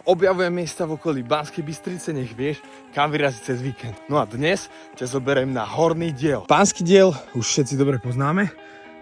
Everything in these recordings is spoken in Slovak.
objavujem miesta v okolí Banskej Bystrice, nech vieš, kam vyraziť cez víkend. No a dnes ťa zoberiem na Horný diel. Pánsky diel už všetci dobre poznáme,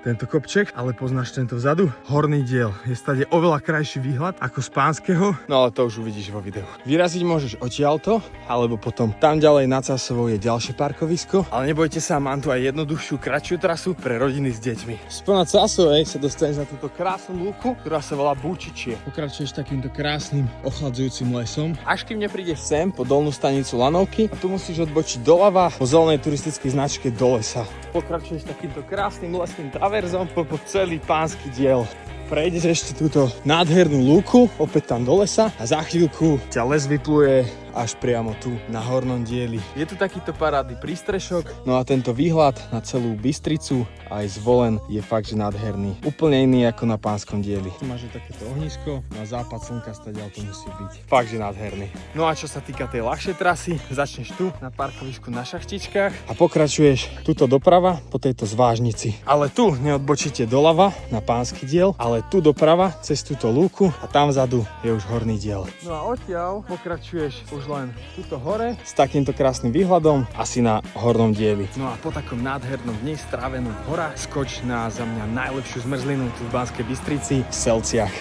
tento kopček, ale poznáš tento vzadu? Horný diel. Je stade oveľa krajší výhľad ako z Pánskeho, no ale to už uvidíš vo videu. Vyraziť môžeš odtiaľto, alebo potom tam ďalej nad Sasovou je ďalšie parkovisko, ale nebojte sa, mám tu aj jednoduchšiu, kratšiu trasu pre rodiny s deťmi. Spomnad Sasovej sa dostaneš na túto krásnu lúku, ktorá sa volá Búčičie. Pokračuješ takýmto krásnym ochladzujúcim lesom, až kým neprídeš sem po dolnú stanicu Lanovky a tu musíš odbočiť doľava po zelenej turistickej značke do lesa. Pokračuješ takýmto krásnym lesným traverzom po celý Pánsky diel. Prejdeš ešte túto nádhernú lúku, opäť tam do lesa a za chvíľku ťa les vypluje až priamo tu na Hornom dieli. Je tu takýto parádny prístrešok, no a tento výhľad na celú Bystricu aj zvolen je fakt, že nádherný. Úplne iný ako na Pánskom dieli. Tu máš takéto ohnisko, na západ slnka stadiaľ to musí byť. Fakt, že nádherný. No a čo sa týka tej ľahšej trasy, začneš tu na parkovisku na Šachtičkách a pokračuješ tuto doprava po tejto zvážnici. Ale tu neodbočíte doľava na Pánsky diel, ale tu doprava cez túto lúku a tam vzadu je už Horný diel. No a odtiaľ pokračuješ už len tuto hore s takýmto krásnym výhľadom asi na Hornom dieli. No a po takom nádhernom dni strávenom v horách skoč na za mňa najlepšiu zmrzlinu tu v Banskej Bystrici v Selciach.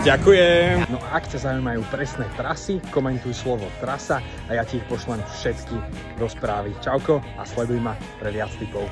Ďakujem. No a ak ťa zaujímajú presné trasy, komentuj slovo trasa a ja ti ich pošlem všetky do správy. Čauko a sleduj ma pre viac tipov.